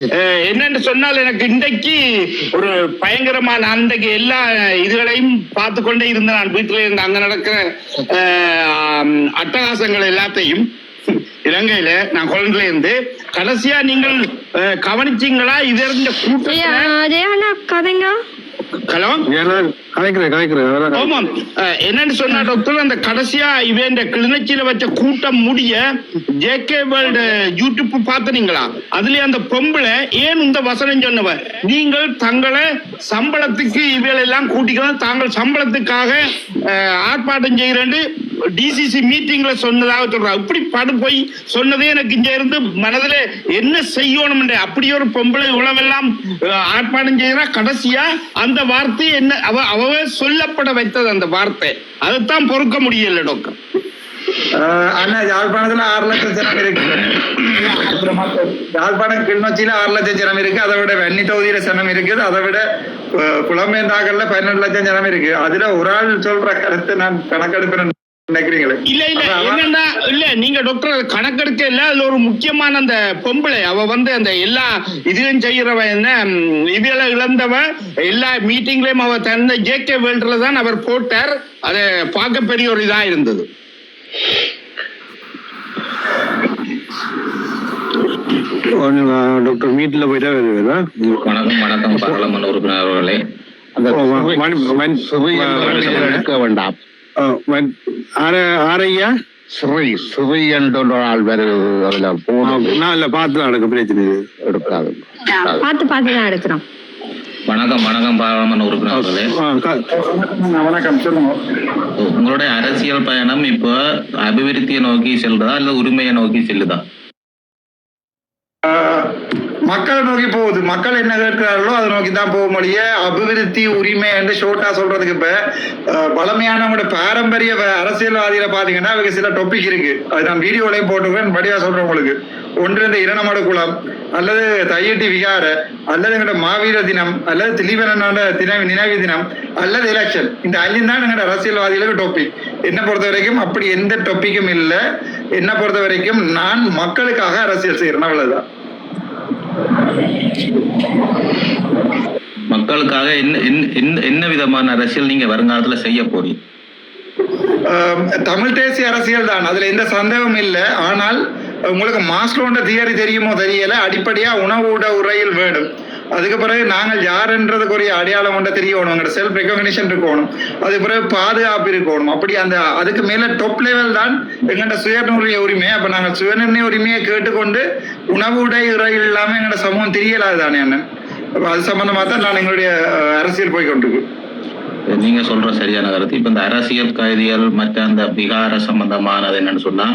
என்னன்னு சொன்னால் எனக்கு இன்றைக்கு ஒரு பயங்கரமான அன்றைக்கு எல்லா இதுகளையும் பார்த்து கொண்டே இருந்த நான் வீட்டில இருந்து அங்க நடக்கிற அட்டகாசங்கள் எல்லாத்தையும் இலங்கையில நான் கொழுந்துல இருந்து கடைசியா நீங்கள் கவனிச்சீங்களா இது இருந்த கூட்டம் ஹலோ ஆமாம் என்னன்னு சொன்னா டாக்டர் அந்த கடைசியா இவன் கிளிநொச்சியில வச்ச கூட்டம் முடிய ஜேகே வேர்ல்டு யூடியூப் பார்த்தனீங்களா அதுல அந்த பொம்பளை ஏன் இந்த வசனம் சொன்னவ நீங்கள் தங்களை சம்பளத்துக்கு இவையெல்லாம் கூட்டிக்கலாம் தாங்கள் சம்பளத்துக்காக ஆர்ப்பாட்டம் செய்யறேன்னு டிசிசி மீட்டிங்ல சொன்னதாக சொல்றாங்க. இப்படி படு போய் சொன்னதே எனக்கு இங்க இருந்து மனதுல என்ன செய்யணும் அப்படி ஒரு பொம்பளை உழவெல்லாம் ஆர்ப்பாட்டம் செய்யறா கடைசியா அந்த வார்த்தை என்ன அவ சொல்லப்பட வைத்தது அந்த வார்த்தை அதைத்தான் பொறுக்க முடியல டாக்டர். அண்ணா யாழ்ப்பாணத்துல 6 லட்சம் ஜனம் இருக்கு, யாழ்ப்பாணம் கிளிநொச்சியில 6 லட்சம் ஜனம் இருக்கு, அதை விட வெண்ணி தொகுதியில ஜனம் இருக்குது, அதை விட புலம்பெயர்ந்தாக்கள்ல 12 லட்சம் ஜனம் இருக்கு. அதுல ஒரு ஆள் சொல்ற கருத்து நான் கணக்கெடுப்பேன் நினைக்கிறீங்களே? இல்ல இல்ல என்னன்னா இல்ல நீங்க டாக்டர் கணக்கெடுக்க இல்ல அதுல ஒரு முக்கியமான அந்த பொம்பளை அவ அந்த எல்லா இதுவும் செய்யறவ என்ன இதுல இழந்தவ எல்லா மீட்டிங்லயும் அவ தந்த ஜேகே வேர்ல்ட்ல தான் அவர் போட்டார். அதை பார்க்க பெரிய ஒரு இதா இருந்தது. டாக்டர் மீட்ல போயிட்டா வணக்கம் வணக்கம் பாராளுமன்ற உறுப்பினர் அவர்களே, எடுக்க வேண்டாம். ஆரையா சிறை என்ற ஆள் வேற அதுல போன பார்த்து நடக்க பிரச்சனை எடுக்காது, பார்த்துதான் எடுக்கிறோம். வணக்கம் வணக்கம் பாராளுமன்ற உறுப்பினர் அவர்களே. வணக்கம் சொல்லுங்க. உங்களுடைய அரசியல் பயணம் இப்ப அபிவிருத்தியை நோக்கி செல்றதா இல்ல உரிமையை நோக்கி செல்லுதா? மக்களை நோக்கி போகுது. மக்கள் என்ன கேட்கிறார்களோ அதை நோக்கி தான் போக முடிய அபிவிருத்தி உரிமை என்று ஷோர்ட்டா சொல்றதுக்கு இப்ப பழமையானவங்களோட பாரம்பரிய அரசியல்வாதிகளை பாத்தீங்கன்னா அவங்க சில டாபிக் இருக்கு, அது நான் வீடியோலையும் போட்டுக்கிறேன், படிவா சொல்றேன் உங்களுக்கு. ஒன்று இந்த இரணமட குளம் அல்லது தையட்டி விகார அல்லது எங்களோட மாவீர தினம் அல்லது திலீபனோட நினைவு தினம் அல்லது எலெக்ஷன், இந்த 5 தான் எங்களோட அரசியல்வாதிகளுக்கு டாபிக். என்னை பொறுத்த வரைக்கும் அப்படி எந்த டாபிக்கும் இல்லை. என்னை பொறுத்த வரைக்கும் நான் மக்களுக்காக அரசியல் செய்யறேன், அவ்வளவுதான். மக்களுக்காக என்ன விதமான அரசியல் நீங்க வருங்காலத்துல செய்ய போறீங்க? தமிழ் தேசிய அரசியல் தான், அதுல எந்த சந்தேகமும் இல்லை. ஆனால் உங்களுக்கு மாஸ்லோன்ற தியரி தெரியுமோ தெரியல, அடிப்படையா உணவு உரையில் வேணும். அதுக்கு பிறகு நாங்கள் யாருன்றதுக்குரிய அடையாளம் கொண்ட தெரியணும், எங்களோட செல்ஃப் ரெகக்னிஷன் இருக்கணும், அதுக்கு பிறகு பாதுகாப்பு இருக்கணும். அப்படி அந்த அதுக்கு மேல டாப் லெவல் தான் எங்களோட சுயநிர்ணய உரிமை. அப்ப நாங்கள் சுயநிர்ணய உரிமையை கேட்டுக்கொண்டு உணவு உரையில் இல்லாம எங்களோட சமூகம் தெரியலாது தானே அண்ணன். அது சம்பந்தமா தான் நான் எங்களுடைய அரசியல் போய் கொண்டிருக்கு. நீங்க சொல்ற சரியான கருத்து. இப்ப இந்த அரசியல் கைதிகள் மற்ற அந்த விகார சம்பந்தமானது என்னன்னு சொன்னா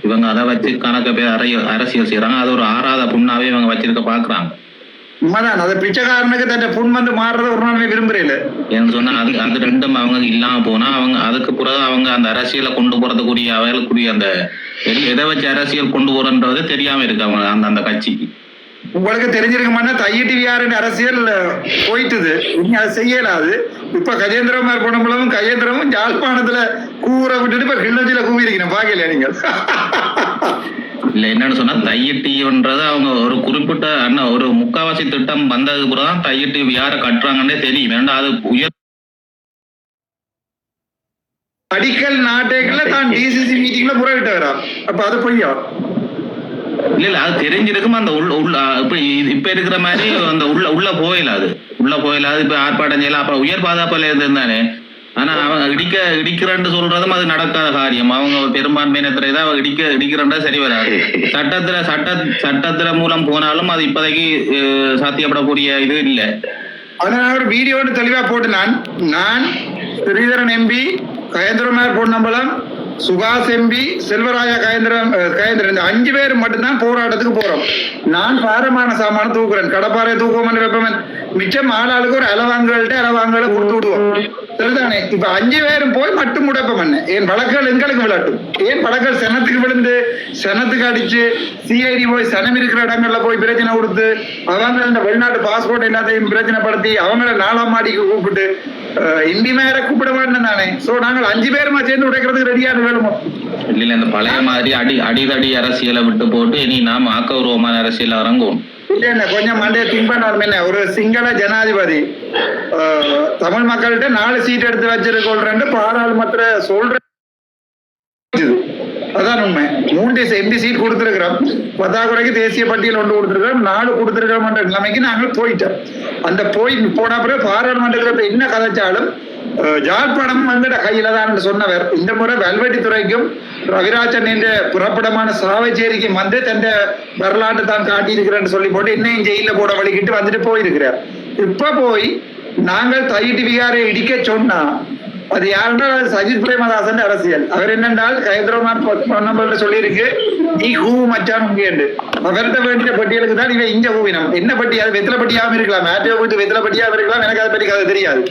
இவங்க அதை வச்சு கணக்கு பேர் அரசியல் செய்யறாங்க. அது ஒரு ஆறாத புண்ணாவே இவங்க வச்சிருக்க பாக்குறாங்க. உண்மைதான், அது பிச்சைக்காரனுக்கு தன் புண் வந்து மாறுறத ஒரு நாளுமே விரும்புறேன் ஏன்னு சொன்னா அது ரெண்டும் அவங்க இல்லாம போனா அவங்க அதுக்கு பிறகு அவங்க அந்த அரசியலை கொண்டு போறதுக்குரிய அவர்களுக்குரிய அந்த எதை வச்சு அரசியல் கொண்டு போறன்றது தெரியாம இருக்கு அவங்க அந்த கட்சிக்கு. உங்களுக்கு தெரிஞ்சிருக்குமானா தையடிவியாருன்னு அரசியல் போயிட்டுது, நீங்க அதை செய்யலாது. இப்ப கஜேந்திரமார் போனவங்களும் கஜேந்திரமும் யாழ்ப்பாணத்துல கூற விட்டுட்டு இப்ப கிளிநொச்சியில கூவி இருக்கணும், பாக்கல நீங்க? இல்ல என்னன்னு சொன்னா தையட்டின்றது அவங்க ஒரு குறிப்பிட்ட ஒரு முக்காவாசி திட்டம் வந்ததுக்கு பிறகுதான் தையட்டி யார கட்டுறாங்கன்னே தெரியும். ஏன்னா அது உயர் அடிக்கல் நாட்டைகள்ல தான் டிசிசி மீட்டிங்ல புறவிட்டு வரா, அப்ப அது பொய்யா? இல்ல அது தெரிஞ்சிருக்கும். அந்த இப்ப இருக்கிற மாதிரி அந்த உள்ள போயிடாது இப்ப ஆர்ப்பாட்டம் செய்யலாம். அப்ப உயர் பாதுகாப்புல இருந்தானே. ஆனா அவங்க இடிக்கிறன்னு சொல்றதும் அது நடக்காத காரியம். அவங்க பெரும்பான்மையினத்துல அவங்க இடிக்கிறன்றா சரி வராது. சட்டத்துல மூலம் போனாலும் அது இப்போதைக்கு சாத்தியப்படக்கூடிய இது இல்லை. அதனால ஒரு வீடியோ தெளிவா போட்டு நான் ஸ்ரீதரன் எம்பி, கயேந்திரமார் பொன்னம்பலம், சுகாஸ் எம்பி, செல்வராஜா கயேந்திரன் 5 பேர் மட்டும்தான் போராட்டத்துக்கு போறோம். நான் பாரமான சாமான தூக்குறேன், கடப்பாறை தூக்குவோம் வைப்பவன், மிச்சம் ஆளாளுக்கு ஒரு அளவாங்கல கொடுத்து விடுவோம், சரிதானே? இப்ப 5 பேரும் போய் மட்டும் முடப்பம் என்ன என் வழக்குகள் எங்களுக்கு விளாட்டும். ஏன் வழக்குகள் சனத்துக்கு விழுந்து சனத்துக்கு அடிச்சு சிஐடி போய் சனம் இருக்கிற இடங்கள்ல போய் பிரச்சனை கொடுத்து அவங்க இந்த வெளிநாட்டு பாஸ்போர்ட் எல்லாத்தையும் பிரச்சனைப்படுத்தி அவங்கள 4ஆம் மாடிக்கு கூப்பிட்டு இந்தி மேல கூப்பிட வேண்டும் தானே. சோ நாங்கள் 5 பேருமா சேர்ந்து உடைக்கிறதுக்கு ரெடியான வேணுமோ? இல்ல இந்த பழைய மாதிரி அடிதடி அரசியலை விட்டு போட்டு இனி நாம் ஆக்கபூர்வமான அரசியல் இறங்குவோம். இல்ல கொஞ்சம் மண்டே திங்க் பண்ணாலும் என்ன ஒரு சிங்கள ஜனாதிபதி தமிழ் மக்கள்கிட்ட 4 சீட் எடுத்து வச்சிருக்கோல்றேன் பாராளுமன்ற சொல்ற அதான் உண்மை 3 MP சீட் கொடுத்திருக்கிறோம் பத்தாக்குறைக்கு தேசிய பட்டியல் 1 கொடுத்திருக்கிறோம் 4 கொடுத்திருக்கிறோம் நிலைமைக்கு நாங்கள் போயிட்டோம் அந்த போன பிறகு பாராளுமன்றத்தில் என்ன கதைச்சாலும் ஜாழ்ப்பாணம் கையில தான் சொன்னவர் இந்த முறை வல்வெட்டித்துறைக்கும் ரவிராஜன் என்ற புறப்படமான சாவச்சேரிக்கு வந்து தன் வரலாற்று தான் காட்டியிருக்கிறேன்னு சொல்லி போட்டு இன்னும் ஜெயில போட வழிகிட்டு வந்துட்டு போயிருக்கிறார் இப்ப போய் நாங்கள் தையிட்டு விகாரை இடிக்க சொன்னா அது யாருன்னா சஜித் பிரேமதாசன் அரசியல் அவர் என்னென்றால் ஹைதராபாத் சொல்லியிருக்கு நீ ஹூ மச்சான் உங்கேண்டு அவர்கிட்ட வேண்டிய பட்டியலுக்கு தான் நீங்க இங்க ஹூவினம் என்ன பட்டி அது வெத்தில பட்டியாவும் இருக்கலாம் மேட்டோ வீட்டு வெத்தில பட்டியாவும் இருக்கலாம் எனக்கு அதை பற்றி கதை தெரியாது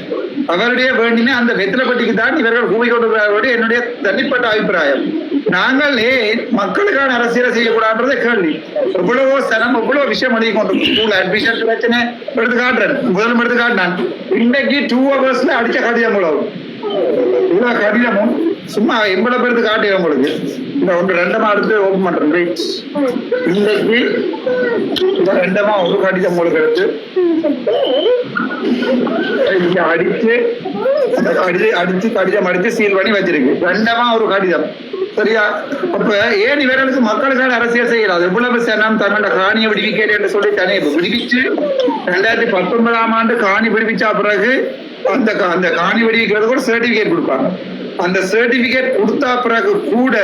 அவருடைய வேண்டின அந்த வெத்தில பட்டிக்கு தான் இவர்கள் ஹூவி கொண்டு என்னுடைய தனிப்பட்ட அபிப்பிராயம் நாங்கள் மக்களுக்கான அரசியலை செய்யக்கூடாதுன்றதை கேள்வி எவ்வளவோ சனம் எவ்வளவு விஷயம் எழுதி கொண்டு ஸ்கூல் அட்மிஷன் பிரச்சனை எடுத்து காட்டுறேன் முதலும் எடுத்து காட்டினான் இன்னைக்கு 2 ஹவர்ஸ்ல அடிச்ச கடிதம் மூலம் இவ்வளவு கடிதமும் சும்மா எவ்வளவு பேருக்கு காட்டுறேன் உங்களுக்கு இந்த 2 எடுத்து ஓபன் பண்றேன் இன்னைக்கு இந்த 2 ஒரு கடிதம் உங்களுக்கு எடுத்து அடிச்சு கடிதம் அடிச்சு சீல் பண்ணி வச்சிருக்கு 2 ஒரு கடிதம் சரியா அப்ப ஏன் இவர்களுக்கு மக்களுக்கான அரசியல் செய்யலாம் எவ்வளவு சனம் தன்னோட காணியை விடுவிக்கிறேன் என்று சொல்லி தனி விடுவிச்சு 2019ஆம் ஆண்டு காணி விடுவிச்சா பிறகு அந்த காணி விடுவிக்கிறது கூட சர்டிபிகேட் கொடுப்பாங்க அந்த சர்டிபிகேட் கொடுத்தா பிறகு கூட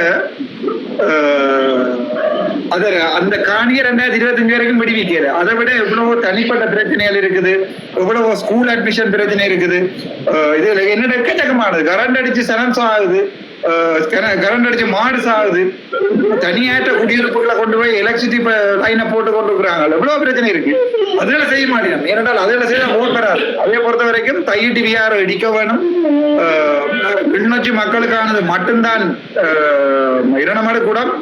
அந்த காணியை 2025 வரைக்கும் விடுவிக்கல அதை விட எவ்வளவோ தனிப்பட்ட பிரச்சனைகள் இருக்குது எவ்வளவோ ஸ்கூல் அட்மிஷன் பிரச்சனை இருக்குது இதுல என்ன எக்கச்சக்கமானது கரண்ட் அடிச்சு சனம் ஆகுது கரண்ட் அடிச்சு மாடு சாகுது தனியாற்ற குடியிருப்புகளை கொண்டு போய் எலக்ட்ரிசிட்டி லைனை போட்டு கொண்டு இருக்கிறாங்க எவ்வளவு பிரச்சனை இருக்கு அதுல செய்ய மாட்டேன் ஏனென்றால் அதுல செய்ய ஓட் பெறாது அதே பொறுத்த வரைக்கும் தையிட்டு விஆர் இடிக்க வேணும் கிளிநொச்சி மக்களுக்கானது மட்டும்தான் இரணமடு கூடம்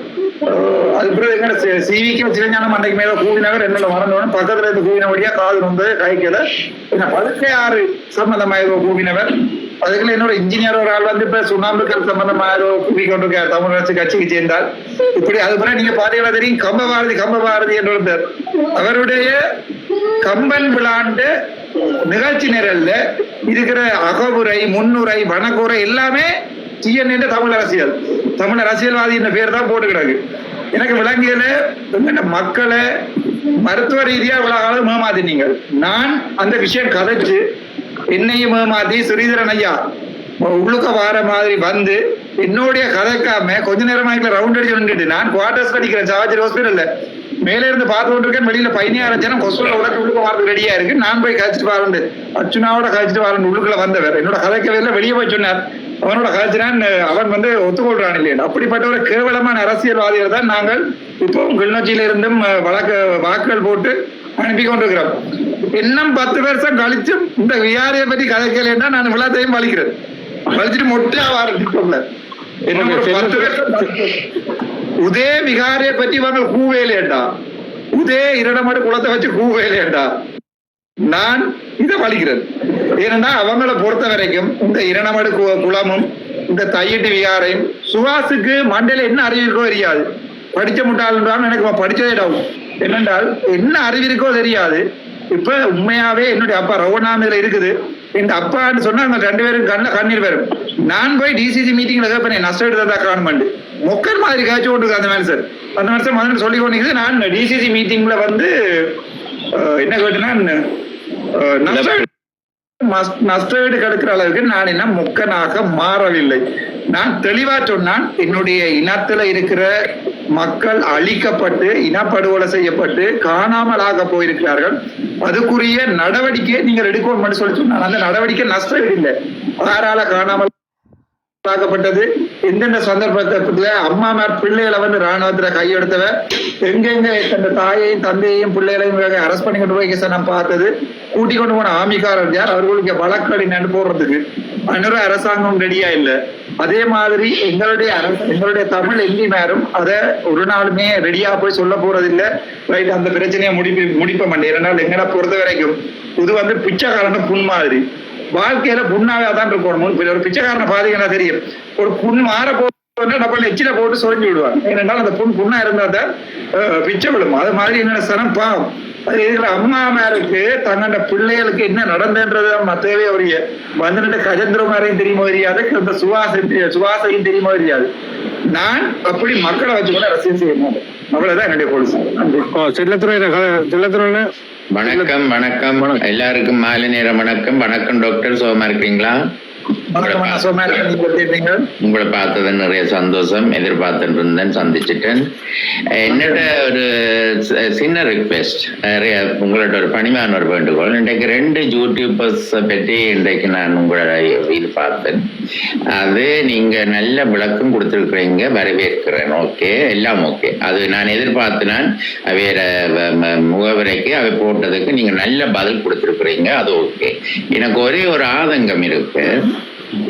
அது பிறகு எங்க சிவிக்கு சிவஞானம் அன்றைக்கு மேல கூவினவர் என்னோட மறந்தவன் பக்கத்துல இருந்து கூவினபடியா காது வந்து கைக்கல என்ன 16 சம்பந்தமாக கூவினவர் அதுக்குள்ள என்னோட இன்ஜினியர் ஒரு ஆள் வந்து இப்ப சுண்ணாம்புக்கள் சம்பந்தமாக கூவி கொண்டிருக்கார் தமிழ் அரசு கட்சிக்கு சேர்ந்தால் இப்படி அது பிறகு நீங்க பாத்தீங்கன்னா தெரியும் கம்பபாரதி என்ற பேர் அவருடைய கம்பன் விழாண்டு நிகழ்ச்சி நிரல்ல இருக்கிற அகவுரை முன்னுரை வனக்குறை எல்லாமே TN தமிழ் அரசியல்வாதி என்ற பேர் தான் போட்டு கிடக்கு எனக்கு விளங்கியல மக்களை மருத்துவ ரீதியா இவ்வளவு மேமாத்தினீங்க நான் அந்த விஷயம் கதைச்சு என்னையும் மேமாத்தி ஸ்ரீதரன் ஐயா உள்ளுக்க வார மாதிரி வந்து என்னுடைய கதைக்காம கொஞ்ச நேரமாக ரவுண்ட் அடிச்சு வந்துட்டு நான் குவார்டர்ஸ் அடிக்கிறேன் சாவச்சேரி ஹாஸ்பிட்டல்ல மேல இருந்து பார்த்து கொண்டிருக்கேன் வெளியில 16 ஜனம் கொசுல உள்ளுக்க வரது ரெடியா இருக்கு நான் போய் கழிச்சிட்டு வரேன் அர்ச்சுனாவோட கழிச்சிட்டு வரேன் உள்ளுக்குள்ள வந்தவர் என்னோட கதைக்கவே வெளியே போய் சொன்னார் அவனோட கழிச்சினான் அவன் வந்து ஒத்துக்கொள்றான் இல்லையா அப்படிப்பட்ட ஒரு கேவலமான அரசியல்வாதிகள் தான் நாங்கள் இப்போ கிளிநொச்சியில இருந்தும் வாக்குகள் போட்டு அனுப்பி கொண்டிருக்கிறோம் இன்னும் 10 வருஷம் கழிச்சு இந்த விஆரையை பற்றி கதைக்கலைன்னா நான் விழாத்தையும் வலிக்கிறேன் வலிச்சுட்டு மொட்டையா ஆரம்பிக்கல உதே விகாரையை பற்றி இவங்க கூவேலேண்டா உதே இரடமடு குளத்தை வச்சு கூவேலேண்டா நான் இதை வலிக்கிறேன் ஏன்னா அவங்கள பொறுத்த வரைக்கும் இந்த இரணமடு குளமும் இந்த தையிட்டு விகாரையும் சுகாசுக்கு மண்டையில என்ன அறிவு இருக்கோ தெரியாது படிச்ச முட்டாள் எனக்கு படிச்சதே டவுன் என்னென்றால் என்ன அறிவு இருக்கோ தெரியாது இப்ப உண்மையாவே என்னுடைய அப்பா ரவுனாமில இருக்குது எங்க அப்பான்னு சொன்னா அந்த 2 பேரும் கண்ணீர் வரும் நான் போய் டிசிசி மீட்டிங்ல கேட்பேன் நஷ்டம் எடுத்ததா காணுமெண்டு மொக்கர் மாதிரி காய்ச்சி கொண்டு அந்த மேன்சர் அந்த மேன்சர் முதல்ல சொல்லி கொண்டிருக்குது நான் டிசிசி மீட்டிங்ல வந்து என்ன கேட்டேன்னா நஷ்டஈடு கெடுக்கிற அளவுக்கு நான் என்ன முக்கனாக மாறவில்லை நான் தெளிவா சொன்னான் என்னுடைய இனத்துல இருக்கிற மக்கள் அழிக்கப்பட்டு இனப்படுகொலை செய்யப்பட்டு காணாமலாக போயிருக்கிறார்கள் அதுக்குரிய நடவடிக்கையை நீங்கள் எடுக்கணும் சொல்லி சொன்னாங்க அந்த நடவடிக்கை நஷ்டஈடு இல்லை யாரால காணாமல் ஆக்கப்பட்டது எந்தெந்த சந்தர்ப்பத்துல அம்மாமார் பிள்ளைகளை வந்து ராணுவத்துல கையெடுத்தவ எங்கெங்க தந்த தாயையும் தந்தையையும் பிள்ளைகளையும் அரெஸ்ட் பண்ணி கொண்டு போய் நான் பார்த்தது கூட்டி கொண்டு போன ஆமிக்காரர் யார் அவர்களுக்கு வழக்கடி நண்டு போடுறதுக்கு இன்னொரு அரசாங்கம் ரெடியா இல்லை அதே மாதிரி எங்களுடைய தமிழ் எம்பிமாரும் அதை ஒரு நாளுமே ரெடியா போய் சொல்ல போறது இல்லை ரைட் அந்த பிரச்சனையை முடிப்ப மாட்டேன் 2 நாள் எங்கட பொறுத்த வரைக்கும் இது வந்து பிச்சைக்காரன புண் மாதிரி வாழ்க்கையில புண்ணாவே தான் இருக்கணும் ஒரு பிச்சைக்காரனை பாத்தீங்கன்னா தெரியும் ஒரு புண் மாற போனா டப்பல் எச்சில போட்டு சொரிஞ்சு விடுவாங்க ஏனென்றால் அந்த புண்ணா இருந்தா தான் பிச்சை விடும் அது மாதிரி என்னென்ன சனம் பாவம் அது இருக்கிற அம்மாமாருக்கு தன்னோட பிள்ளைகளுக்கு என்ன நடந்தன்றது மத்தவே அவரிய வந்துட்டு கஜேந்திரமாரையும் தெரியுமோ தெரியாது, இந்த சுவாசையும் தெரியுமோ தெரியாது. நான் அப்படி மக்களை வச்சுக்கொண்டு அரசியல் செய்ய மாட்டேன். அவ்வளவுதான் என்னுடைய பொலிசி. செல்லத்துறை வணக்கம் வணக்கம் எல்லாருக்கும் மாலை நேர வணக்கம். வணக்கம் டாக்டர், சுகமா இருக்கீங்களா? உங்களை பார்த்தது நிறைய சந்தோஷம். எதிர்பார்த்துட்டு இருந்தேன், சந்திச்சுட்டேன். என்னோட ஒரு சின்ன ரிக்வெஸ்ட், நிறைய உங்களோட ஒரு பணிவான ஒரு வேண்டுகோள். இன்றைக்கு 2 யூடியூபர்ஸ் பற்றி இன்றைக்கு நான் உங்களோட இது பார்த்தேன். அது நீங்க நல்ல விளக்கம் கொடுத்துருக்குறீங்க, வரவேற்கிறேன். ஓகே, எல்லாம் ஓகே. அது நான் எதிர்பார்த்தினான். வேற முகவரைக்கு அவை போட்டதுக்கு நீங்க நல்ல பதில் கொடுத்துருக்குறீங்க, அது ஓகே. எனக்கு ஒரே ஒரு ஆதங்கம் இருக்கு.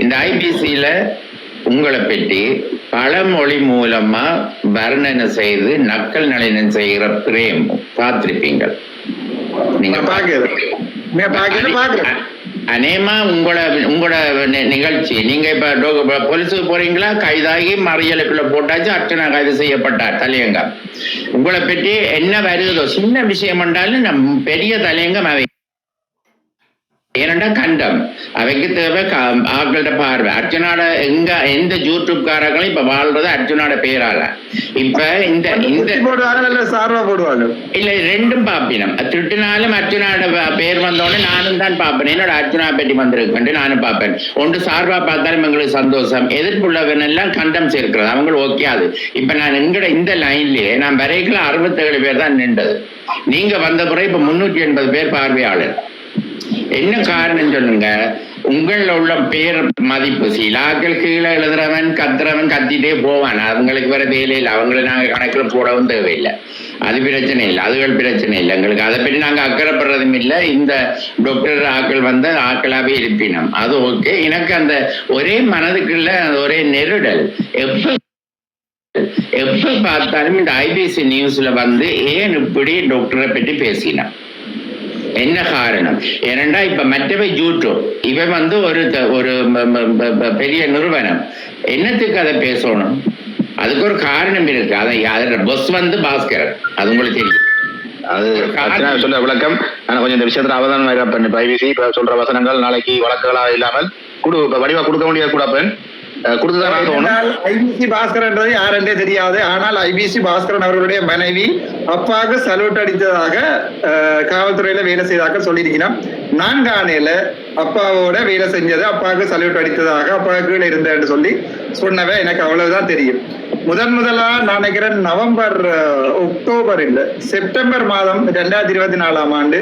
இந்த ஐபிசியில உங்களை பற்றி பழமொழி மூலமா வர்ணனை செய்து நக்கல் நளினம் செய்கிற பிரேம் பார்த்திருப்பீங்க. நீங்க அநேகமா உங்களோட நிகழ்ச்சி நீங்க இப்ப போலீஸுக்கு போறீங்களா, கைதாகி மறியலுக்குள்ள போட்டாச்சு, அர்ச்சனா கைது செய்யப்பட்டார் தலையங்கம். உங்களை பற்றி என்ன வருதோ சின்ன விஷயம் என்றாலும் பெரிய தலையங்கம் அவை. ஏனண்டா கண்டம் அவைக்கு தேவை ஆட்களோட பார்வை. அர்ச்சனாட எந்த யூடியூப்காரர்களும் இப்ப வாழ்றது அர்ச்சனாட பேரால. இப்ப இந்த போடுவாங்க இல்ல, ரெண்டும் பாப்பினம். திட்டினாலும் அர்ச்சனாட பேர் வந்தோடனே நானும் தான் பாப்பேன். என்னோட அர்ச்சனா பெட்டி வந்திருக்கு நானும் பார்ப்பேன். ஒன்று சார்பா பார்த்தாலும் எங்களுக்கு சந்தோஷம். எதிர்ப்புள்ளவன் எல்லாம் கண்டம் சேர்க்கிறது அவங்களுக்கு ஓகே. அது இப்ப நான் எங்கட இந்த லைன்லயே நான் வரைக்கும் 67 பேர் தான் நின்றது. நீங்க வந்த பிறகு இப்ப 380 பேர் பார்வையாளர். என்ன காரணம் சொல்லுங்க? உங்கள உள்ள பேர் மதிப்பு. சிலாக்கள் கீழே எழுதுறவன் கத்துறவன் கத்திட்டே போவான், அவங்களுக்கு வேற வேலை இல்லை. அவங்களை நாங்க கணக்கில் போடவும் தேவையில்லை. அது பிரச்சனை இல்லை, அதுகள் பிரச்சனை இல்லை. எங்களுக்கு அதை பற்றி நாங்க அக்கறைப்படுறதும் இல்லை. இந்த டாக்டர் ஆக்கள் வந்து ஆக்களாவே இருப்பினோம், அது ஓகே. எனக்கு அந்த ஒரே மனதுக்குள்ள ஒரே நெருடல். எப்ப பார்த்தாலும் இந்த ஐபிசி நியூஸ்ல வந்து ஏன் இப்படி டாக்டரை பற்றி பேசினான், என்ன காரணம்? ஏனண்டா இப்ப மற்றவை யூடியூப் இவன் வந்து ஒரு பெரிய நிறுவனம், என்னத்துக்கு அதை பேசணும்? அதுக்கு ஒரு காரணம் இருக்கு. அதை பொஸ் வந்து பாஸ்கரன், அது உங்களுக்கு தெரியும். அது சொல்ல விளக்கம். ஆனா கொஞ்சம் இந்த விஷயத்துல அவதானம் பண்ணி ஐபிசி இப்ப சொல்ற வசனங்கள் நாளைக்கு வழக்குகளா இல்லாமல் வடிவா கொடுக்க முடியாது கூட ஐபிசி பாஸ்கரன் யாருன்றே தெரியாது. ஆனால் ஐபிசி பாஸ்கரன் அவர்களுடைய மனைவி அப்பாவுக்கு சல்யூட் அடித்ததாக காவல்துறையில வேலை செய்ததாக சொல்லியிருக்கிறான். நான் காணையில அப்பாவோட வேலை செஞ்சது, அப்பாவுக்கு சல்யூட் அடித்ததாக, அப்பா கீழே இருந்தேன்னு சொல்லி சொன்னவ எனக்கு அவ்வளவுதான் தெரியும். முதலா நான் நினைக்கிறேன் அக்டோபர் இல்ல செப்டம்பர் மாதம் 2024ஆம் ஆண்டு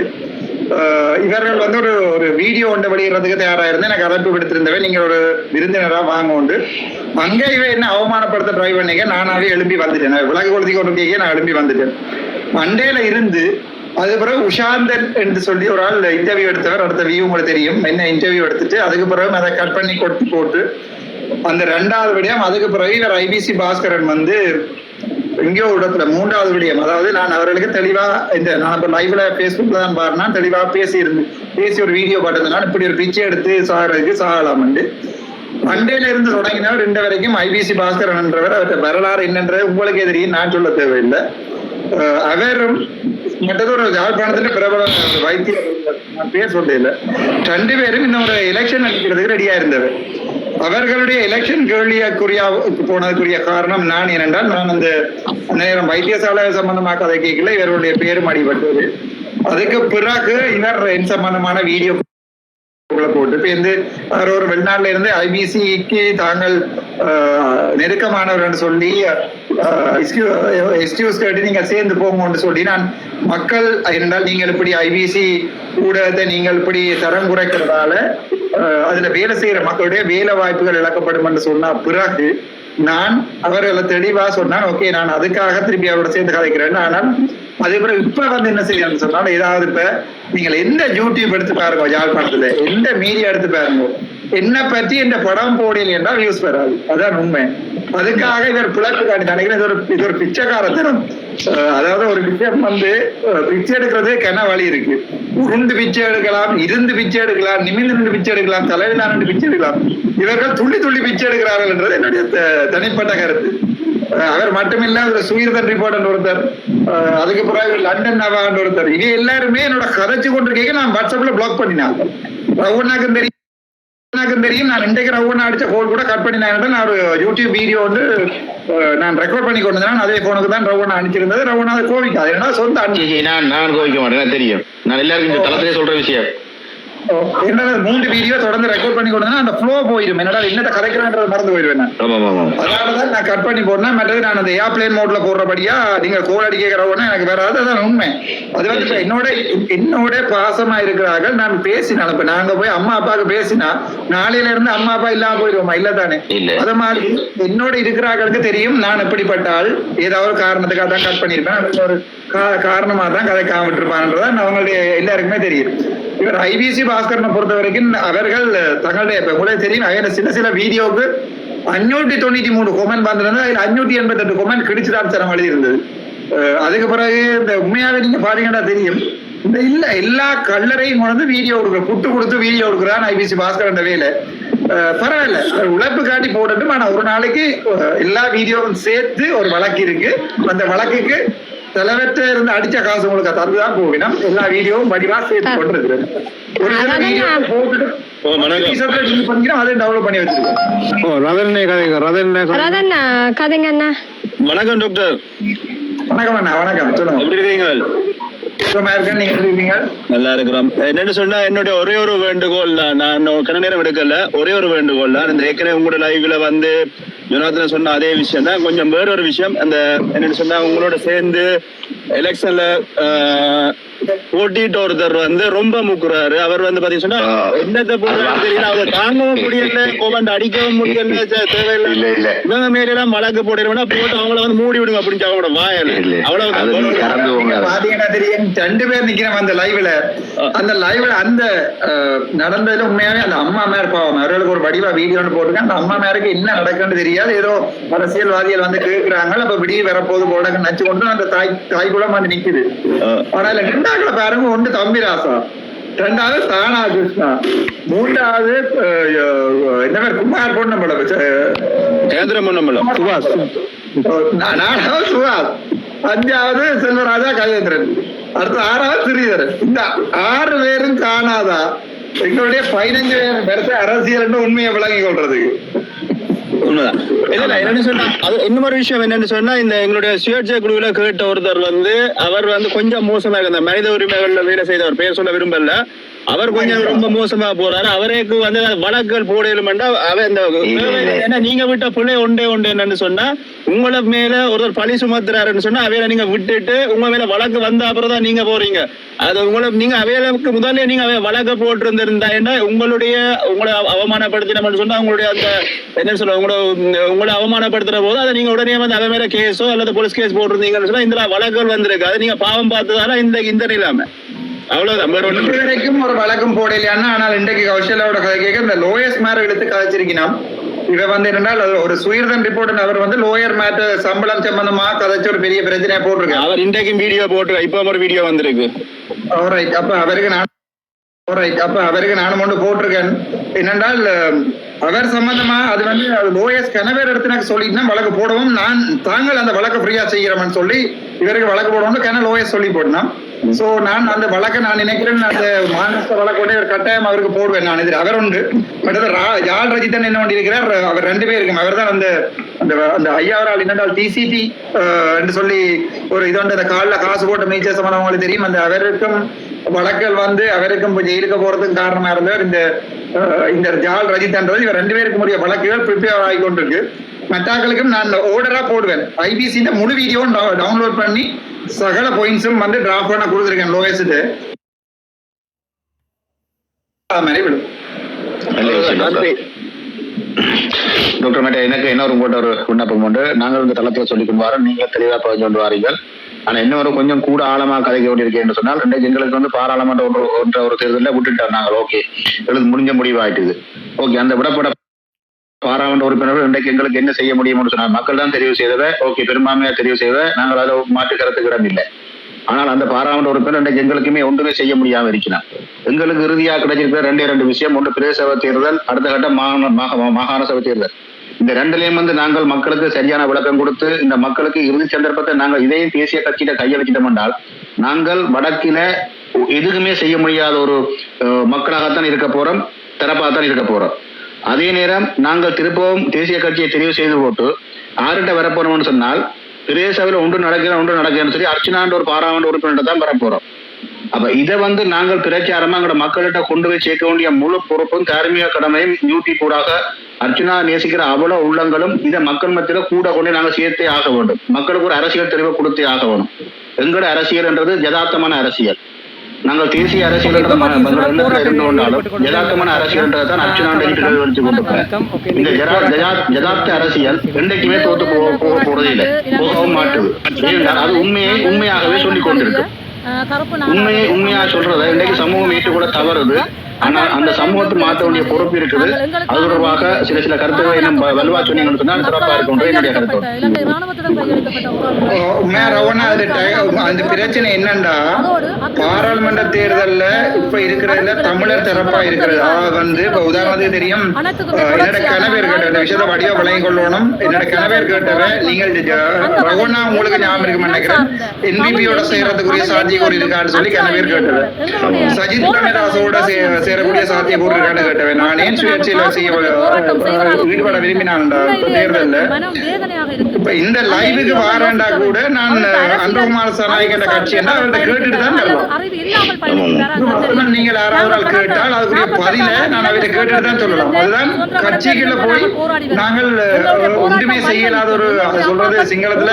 இவர்கள் வந்து ஒரு வீடியோ ஒன்று வெளியிடுறதுக்கு தயாராக எனக்கு அழைப்பு விடுத்திருந்தவன், நீங்க ஒரு விருந்தினரா வாங்க உண்டு. அங்கே இவன் என்ன அவமானப்படுத்த ட்ரை பண்ணிக்க நானாவே எழும்பி வந்துட்டேன். விலகு கொளுத்தி கொண்டு நான் எழும்பி வந்துட்டேன். மண்டேல இருந்து அது பிறகு உஷாந்தன் என்று சொல்லி ஒரு ஆள் இன்டர்வியூ எடுத்தவர், அடுத்த வியூ உங்களுக்கு தெரியும், என்ன இன்டர்வியூ எடுத்துட்டு அதுக்கு பிறகு அதை கட் பண்ணி கொட்டி போட்டு அந்த 2வது விடயம். அதுக்கு பிறகு இவர் ஐபிசி பாஸ்கரன் வந்து எங்கேயோ இடத்துல 3வது விடயம். அதாவது நான் அவர்களுக்கு தெளிவா நான் இப்ப லைவ்ல பேஸ்புக்ல தான் பாருனா தெளிவா பேசி ஒரு வீடியோ பார்த்ததுனால இப்படி ஒரு பிச்சை எடுத்து சாகிறதுக்கு சாகலாம். மண்டேல இருந்து தொடங்கினவர் 2 வரைக்கும் ஐபிசி பாஸ்கரன் என்றவர். அவர்கிட்ட வரலாறு என்னன்றது உங்களுக்கே தெரியும், நான் சொல்ல தேவையில்லை. அவரும் மற்றது ஒரு யாழ்ப்பாணத்துல பிரபல வைத்தியர், நான் பேர் சொல்ல இல்லை, 2 பேரும் இந்த ஒரு எலெக்ஷன் அளிக்கிறதுக்கு ரெடியா இருந்தவர். அவர்களுடைய எலெக்ஷன் கேள்விக்குரிய போனதுக்குரிய காரணம் நான் ஏனென்றால் நான் அந்த நேரம் வைத்தியசாலை சம்பந்தமாக கதை கேட்கல, இவருடைய பேரும் அடிபட்டது. அதுக்கு பிறகு இவர் என் சம்பந்தமான வீடியோ போட்டு இப்ப ஒரு வெளிநாட்டுல இருந்து ஐபிசிக்கு தாங்கள் நெருக்கமானவர் சொல்லி எக்ஸ்கியூஸ் கேட்டு நீங்க சேர்ந்து போங்கன்னு சொல்லி நான் மக்கள் என்றால் நீங்கள் இப்படி ஐபிசி ஊடகத்தை நீங்கள் இப்படி தரம் குறைக்கிறதால அதுல வேலை செய்யற மக்களுடைய வேலை வாய்ப்புகள் இழக்கப்படும் என்று சொன்ன பிறகு நான் அவர்களை தெளிவா சொன்னான், ஓகே நான் அதுக்காக திருப்பி அவரோட சேர்ந்து கதைக்கிறேன். ஆனால் அதே போல இப்ப வந்து என்ன செய்யணும்னு சொன்னாலும் ஏதாவது இப்ப நீங்கள் எந்த யூடியூப் எடுத்து பாருங்க, யாழ்ப்பாணத்துல எந்த மீடியா எடுத்து பாருங்க, என்ன பற்றி இந்த படம் போடல என்றால் வியூஸ் பெறாது. அதான் உண்மை. அதுக்காக இவர் பிளப்பு காட்டி நினைக்கிறேன். இது ஒரு பிச்சைக்காரத்தனம். அதாவது ஒரு விஷயம் வந்து பிச்சை எடுக்கிறது கன வழி இருக்கு. உருண்டு பிச்சை எடுக்கலாம், இருந்து பிச்சை எடுக்கலாம், நிமிர்ந்து பிச்சை எடுக்கலாம், தலைவிலா பிச்சை எடுக்கலாம். இவர்கள் துள்ளி துள்ளி பிச்சை எடுக்கிறார்கள் என்றது என்னுடைய தனிப்பட்ட கருத்து. அவர் மட்டுமில்ல ஒரு சுயர்தன் ரிப்போர்ட் ஒருத்தர் அதுக்கு பிறகு லண்டன் நவான்னு ஒருத்தர், இது எல்லாருமே என்னோட கதைச்சு கொண்டு கேட்க நான் வாட்ஸ்அப்ல பிளாக் பண்ணினேன். ரவுனாக்கும் தெரியும் நான் இன்றைக்கு ரவுனா அடிச்ச கோல் கூட கட் பண்ணினேன். நான் ஒரு யூடியூப் வீடியோ வந்து நான் ரெக்கார்ட் பண்ணி கொண்டு வந்தேன். அதே போனுக்கு தான் ரவுனா அனுப்பிச்சிருந்தது. ரவுனா அதை கோவிக்காது, ஏன்னா சொந்த நான் கோவிக்க மாட்டேன், தெரியும். நான் எல்லாருக்கும் இந்த தளத்திலே சொல்ற விஷயம் என்னடா 3 வீடியோ தொடர்ந்து ரெக்கார்ட் பண்ணி கொண்டு அந்த ஃப்ளோ போயிடும். என்னடா என்னத்த கதைக்கிறேன்றது மறந்து போயிடுவேன் நான். அதனாலதான் நான் கட் பண்ணி போடணும். மற்றது நான் அந்த ஏர்பிளேன் மோட்ல போடுறபடியா நீங்க கோல் அடி கேட்கிறவனா எனக்கு வராது. அதான் உண்மை. அது வந்து என்னோட பாசமா இருக்கிறார்கள். நான் பேசினாலும் இப்ப நாங்க போய் அம்மா அப்பாவுக்கு பேசினா நாளையில இருந்து அம்மா அப்பா இல்லாம போயிடுவோமா? இல்ல தானே? அது மாதிரி என்னோட இருக்கிறார்களுக்கு தெரியும் நான் எப்படிப்பட்டால் ஏதாவது காரணத்துக்காக தான் கட் பண்ணிருப்பேன். அதுக்கு ஒரு காரணமா தான் கதை காமிட்டிருப்பான்றதான் அவங்களுடைய எல்லாருக்குமே தெரியும். இவர் ஐபிசி பாஸ்கரனை பொறுத்த வரைக்கும் அவர்கள் தங்களுடைய உங்களுக்கு தெரியும் சில வீடியோவுக்கு 593 கொமெண்ட் வந்திருந்தது. அதில் 588 கொமெண்ட் கிடிச்சுதான் தரம் எழுதியிருந்தது. அதுக்கு பிறகு இந்த உண்மையாவே நீங்க பாத்தீங்கன்னா தெரியும், இந்த இல்ல எல்லா கல்லறையும் கொண்டு வீடியோ கொடுக்குற புட்டு கொடுத்து வீடியோ கொடுக்குறான் ஐபிசி பாஸ்கரன் வேலை. பரவாயில்ல, உழைப்பு காட்டி போடட்டும். ஆனா ஒரு நாளைக்கு எல்லா வீடியோவும் சேர்த்து ஒரு வழக்கு இருக்கு. அந்த வழக்குக்கு தலைவற்ற இருந்து அடிச்ச காசு உங்களுக்கு தந்துதான் போவினம். எல்லா வீடியோவும் வடிவா சேர்த்து கொண்டிருக்கிறது. ஒரு வீடியோ போட்டுட்டு அதை டவுன்லோட் பண்ணி வச்சிருக்கோம். ரதன் கதைங்க அண்ணா. வணக்கம் டாக்டர். வணக்கம் அண்ணா. வணக்கம், சொல்லுங்க. எப்படி இருக்கீங்க? நீங்க இருக்கீங்க? நல்லா இருக்கிறோம். என்னன்னு சொன்னா என்னுடைய ஒரே ஒரு வேண்டுகோள் தான். நான் கன நேரம் எடுக்கல, ஒரே ஒரு வேண்டுகோள் தான். இந்த ஏற்கனவே உங்களோட லைவ்ல வந்து ஜனார்தன் சொன்ன அதே விஷயம் தான். கொஞ்சம் வேறொரு விஷயம், அந்த என்னன்னு சொன்னா உங்களோட சேர்ந்து எலெக்ஷன்ல போட்டிட்டு ஒருத்தர் வந்து ரொம்ப முக்குறாரு. அவர் வந்து பாத்தீங்கன்னா என்னத்தை போடுறாரு தெரியல, அவர் தாங்கவும் முடியல, கோவண்ட் அடிக்கவும் முடியல, தேவையில்லை. இவங்க மேல எல்லாம் வழக்கு போடுறா போட்டு அவங்கள வந்து மூடி விடுங்க அப்படின்னு அவங்களோட வாயல் அவ்வளவு பாத்தீங்கன்னா தெரியும். 2 பேர் நிக்கிறோம் அந்த லைவ்ல. அந்த நடந்ததுல உண்மையாவே அந்த அம்மா மேர் பாவம் அவர்களுக்கு ஒரு வடிவா வீடியோன்னு போட்டுருக்கேன். அந்த அம்மா மேருக்கு என்ன நடக்குன்னு தெரியாது. ஏதோ அரசியல்வாதிகள் வந்து கேட்கிறாங்க. அப்ப விடிய வரப்போது போட நச்சு கொண்டு அந்த தாய்க்குளம் வந்து நிக்குது. ஆனா ரெண்டாக்களை பாருங்க, ஒன்று தம்பிராசா, 2வது தானா கிருஷ்ணா, 3வது என்ன பேர் குமார் பொன்னம்பலம், சுபாஷ், 4வது சுபாஷ், 5வது செல்வராஜா கஜேந்திரன், அடுத்து 6வது ஸ்ரீதரன். இந்த 6 பேரும் காணாதா எங்களுடைய 15 வருஷ அரசியல் உண்மையை விளங்கி கொள்றதுக்கு. உண்மைதான். இல்ல என்னன்னு சொன்னா அது இன்னொரு விஷயம் என்னன்னு சொன்னா, இந்த எங்களுடைய சுயேட்சை குழுவில கேட்ட ஒருத்தர் வந்து அவர் வந்து கொஞ்சம் மோசமா இருக்கு. இந்த மனித உரிமைகள்ல வேலை செய்தவர், பேர் சொல்ல விரும்பல, அவர் கொஞ்சம் ரொம்ப மோசமா போறாரு. அவருக்கு வந்து வழக்குகள் போடலுமெண்டா அவ இந்த ஏன்னா நீங்க விட்ட பிள்ளை ஒன்றே என்னன்னு சொன்னா உங்களை மேல ஒருத்தர் பழி சுமத்துறாருன்னு சொன்னா அவையில நீங்க விட்டுட்டு உங்க மேல வழக்கு வந்த அப்புறம் தான் நீங்க போறீங்க. அது உங்களை நீங்க அவைகளுக்கு முதல்ல நீங்க வழக்கு போட்டு இருந்திருந்தா உங்களை அவமானப்படுத்தினோம்னு சொன்னா உங்களுடைய அந்த என்ன சொல்ல உங்களை அவமானப்படுத்துற போது அதை நீங்க உடனே வந்து அவன் மேல கேஸோ அல்லது போலீஸ் கேஸ் போட்டிருந்தீங்கன்னு சொன்னா இந்த வழக்குகள் வந்திருக்கு. அது நீங்க பாவம் பார்த்ததால இந்த நிலைமை அவ்வளவுதான். வரைக்கும் ஒரு வழக்கம் போடலையானா. ஆனால் இன்றைக்கு கௌசல்யாவோட கதை கேட்க இந்த லோயர்ஸ் மேல எடுத்து கதைச்சிருக்கணும். இவ வந்து என்னன்னா ஒரு சுயர்தன் ரிப்போர்ட் அவர் வந்து லோயர் மேட்ட சம்பளம் சம்பந்தமா கதைச்சு ஒரு பெரிய பிரச்சனையா போட்டிருக்காரு. அவர் இன்றைக்கும் வீடியோ போட்டு இப்ப ஒரு வீடியோ வந்திருக்கு. அப்ப அவருக்கு நானும் ஒன்று போட்டிருக்கேன். என்னென்றால் அவர் சம்பந்தமா அது வந்து லோயர்ஸ் கனவேர் எடுத்து எனக்கு சொல்லிட்டுனா வழக்கு போடவும் தாங்கள் அந்த வழக்கு ஃப்ரீயா செய்கிறோம்னு சொல்லி இவருக்கு வழக்கு போடவும் கன லோயர்ஸ் சொல்லி போடணும். சோ நான் அந்த வழக்கை நான் நினைக்கிறேன் அந்த மாநில வழக்கோட ஒரு கட்டாயம் அவருக்கு போடுவேன். நான் இது அவர் உண்டு. பட் யாழ் ரஜிதன் என்ன பண்ணிருக்கிறார், அவர் 2 பேருக்கும் அவர் தான் அந்த ஐயாவரால் என்னென்றால் டிசிடி என்று சொல்லி ஒரு இது வந்து அந்த காலில் காசு போட்ட மீச்சர் சம்பந்தவங்களுக்கு தெரியும். அந்த அவருக்கும் வழக்குகள் வந்து அவருக்கும் ஜெயிலுக்கு போறதுக்கு காரணமா இருந்தவர் இந்த ஜால் ரஜித்ன்றது. இவர் 2 பேருக்கும் உரிய வழக்குகள் ப்ரிப்பேர் ஆகி கொண்டிருக்கு. மற்றாக்களுக்கும் நான் ஓர்டரா போடுவேன். ஐபிசி முழு வீடியோ டவுன்லோட் பண்ணி சகல பாயிண்ட்ஸும் வந்து டிராப் பண்ண கொடுத்துருக்கேன் லோயஸ்ட். டாக்டர் மேட்ட எனக்கு என்ன ஒரு விண்ணப்பம் உண்டு. நாங்கள் இந்த தளத்துல சொல்லி கொண்டு வரோம், நீங்க தெளிவா பதிஞ்சு கொண்டு வாரீங்கள். ஆனா இன்னொரு கொஞ்சம் கூட ஆழமா கதைக்க வேண்டியிருக்கேன்னு சொன்னால் எங்களுக்கு வந்து பாராளுமன்ற ஒரு தேர்தலில் விட்டுட்டார். நாங்கள் ஓகே எங்களுக்கு முடிஞ்ச முடிவாயிட்டுது. ஓகே அந்த விடப்பட பாராளுமன்ற உறுப்பினர்கள் இன்றைக்கு எங்களுக்கு என்ன செய்ய முடியும்னு சொன்னால் மக்கள் தான் தெரிவு செய்தவை. ஓகே பெரும்பான்மையா தெரிவு செய்தவை. நாங்கள் அதை மாற்று கருத்துக்கு இடம் இல்லை. ஆனால் அந்த பாராளுமன்ற உறுப்பினர் இன்றைக்கு எங்களுக்குமே ஒன்றுமே செய்ய முடியாம இருக்கிறார். எங்களுக்கு இறுதியாக கிடைச்சிருக்கிற 2 விஷயம். ஒன்று பிரதேச சபை தேர்தல், அடுத்த கட்ட மாகாண சபை தேர்தல். இந்த ரெண்டுலயும் வந்து நாங்கள் மக்களுக்கு சரியான விளக்கம் கொடுத்து இந்த மக்களுக்கு இறுதி சந்தர்ப்பத்தை நாங்கள் இதே தேசிய கட்சியில கையளிச்சிட்டோம் என்றால் நாங்கள் வடக்கில எதுவுமே செய்ய முடியாத ஒரு மக்களாகத்தான் இருக்க போறோம், தரப்பாகத்தான் இருக்க போறோம். அதே நேரம் நாங்கள் திருப்பவும் தேசிய கட்சியை தெரிவு செய்து போட்டு ஆறுகிட்ட வரப்போறோம்னு சொன்னால் பிரதேசவில் ஒன்று நடக்கிறேன்னு சொல்லி அர்ச்சனான்ற ஒரு பாராளுமன்ற உறுப்பினர் தான் வரப்போறோம். அப்ப இதை வந்து நாங்கள் பிரச்சாரமா எங்களோட மக்கள்கிட்ட கொண்டு போய் சேர்க்க வேண்டிய முழு பொறுப்பும் தார்மீக கடமையும் யூடியூப் ஊடாக அர்ச்சனா நேசிக்கிற அவ்வளவு உள்ளங்களும் இதை மக்கள் மத்தியில கூட கொண்டு நாங்கள் சேர்த்தே ஆக வேண்டும். மக்களுக்கு ஒரு அரசியல் தெளிவை கொடுத்தே ஆக வேணும். எங்களோட அரசியல்ன்றது யதார்த்தமான அரசியல். நாங்கள் தேசிய அரசியல் இருந்து கொண்டாலும் யதார்த்தமான அரசியல் தான் அர்ச்சனா வச்சு கொண்டிருக்கிறேன். இந்த யதார்த்த அரசியல் என்றைக்குமே தோத்து போறதே இல்லை, போகவும் மாட்டுது. அது உண்மையாகவே சொல்லிக் கொண்டிருக்கு. உண்மையா சொல்றத இன்றைக்கு சமூகம் ஏற்றுக்கூட தவறுது. ஆனா அந்த சமூகத்தை மாற்ற வேண்டிய பொறுப்பு இருக்குது. அது தொடர்பாக சில கருத்துக்களை நம்ம வலுவா சொன்னீங்கன்னு சொன்னா சிறப்பா இருக்கும் என்னுடைய கருத்து. அந்த பிரச்சனை என்னண்டா பாராளுமன்ற தேர்தல்ல இப்ப இருக்கிறதுல தமிழர் தரப்பா இருக்கிறது வந்து இப்ப உதாரணத்துக்கு தெரியும். என்னோட கணவர் கேட்ட இந்த விஷயத்த வடிவா விளங்கி கொள்ளணும். என்னோட கணவர் கேட்டவ நீங்கள் ரகுனா உங்களுக்கு ஞாபகம் இருக்குன்னு நினைக்கிறேன். என்பிபியோட செய்யறதுக்குரிய சாத்தியக்கூறு இருக்கான்னு சொல்லி கணவர் கேட்டவ. சஜித் பிரேமதாசோட சேரக்கூடிய சாத்தியக்கூறு இருக்கான்னு கேட்டவன். நான் ஏன் சுயேட்சையில ஈடுபட விரும்பினான்டா தேர்தல்ல. இப்ப இந்த லைவுக்கு வாரண்டா கூட நான் அன்பகுமார் சனாய்கிற கட்சி என்றா அவர்கிட்ட கேட்டுட்டு தான் தரலாம். நீங்கள் யாராவது கேட்டால் அதுக்குரிய பதில நான் அவர்கிட்ட கேட்டுட்டு தான் சொல்லலாம். அதுதான் கட்சிக்குள்ள போய் நாங்கள் ஒன்றுமே செய்யலாத ஒரு சொல்றது சிங்களத்துல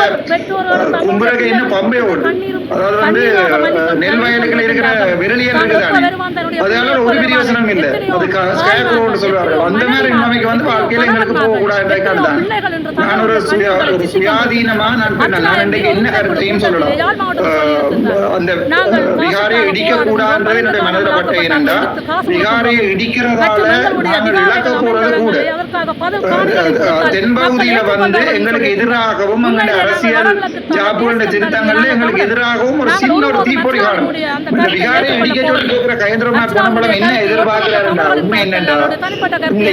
கும்பரக இன்னும் பம்பே ஓட்டு. அதாவது வந்து நெல் வயலுக்குள்ள இருக்கிற விரலியல் இருக்குதானே, அதனால ஒரு பிரியோசனம் இல்லை. அது ஸ்கேப்ரோன்னு சொல்றாங்க. அந்த மாதிரி நிலைமைக்கு வந்து வாழ்க்கையில எங்களுக்கு போகக்கூடாது தான். நான் ஒரு சுயாதீனமா நான் இன்றைக்கு என்ன கருத்தையும் சொல்லலாம். அந்த விகாரையை இடிக்க கூடாதுன்றது என்னுடைய மனதில் பட்ட ஏனென்றா விகாரையை இடிக்கிறதால நாங்கள் இழக்க போறது கூட தென்பகுதியில வந்து எங்களுக்கு எதிராகவும் எங்களுடைய அரசியல் ஜாப்புகளுடைய திருத்தங்கள்ல எங்களுக்கு எதிராகவும் ஒரு சின்ன ஒரு தீப்பொறி காணும். இந்த விகாரையை இடிக்க சொல்லி கேட்கிற கயந்திரமா பொன்னம்பலம் என்ன எதிர்பார்க்கிறாருன்னா உண்மை என்னண்டா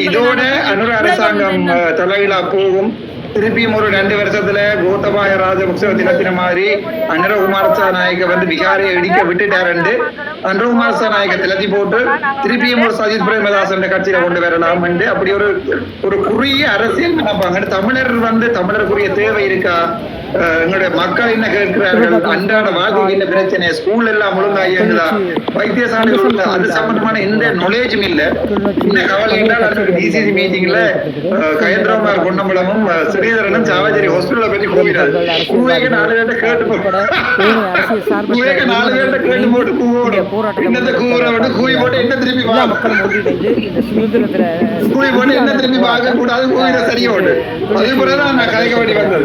இதோட அனுர அரசாங்கம் தலையிலா போகும். திருப்பியும் ஒரு 2 வருஷத்துல கோத்தபாய ராஜபக்ச தினத்தின மாதிரி அனுரகுமார் நாயக்க வந்து விகாரையை இடிக்க விட்டுட்டாரு. அனுரகுமார் நாயக்க திலத்தி போட்டு திருப்பியும் ஒரு சஜித் பிரேமதாசன் கட்சியில கொண்டு வரலாம் என்று அப்படி ஒரு குறுகிய அரசியல் நினைப்பாங்க. தமிழர் வந்து தமிழருக்குரிய தேவை இருக்கா, எங்களுடைய மக்கள் என்ன கேட்கிறார்கள், அன்றாட வாழ்க்கை என்ன பிரச்சனை, ஸ்கூல் எல்லாம் ஒழுங்கா இயங்குதா, வைத்தியசாலைகள் உள்ள அது சம்பந்தமான எந்த நாலேஜும் இல்லை. இந்த கவலை என்றால் டிசிசி மீட்டிங்ல கயந்திரகுமார் பொன்னம்பலமும் ஸ்ரீதரனும் சாவச்சேரி ஹாஸ்பிட்டலை பற்றி கூவினார். கூவேக 4 பேர்ட்ட கேட்டு போட்டு கூவோடும் என்னத்தை கூவுற விட்டு கூவி போட்டு என்ன திருப்பி கூவி போட்டு என்ன திருப்பி பார்க்க கூடாது, கூவிட சரியோடு. அதே போலதான் நான் கதைக்க வேண்டி வந்தது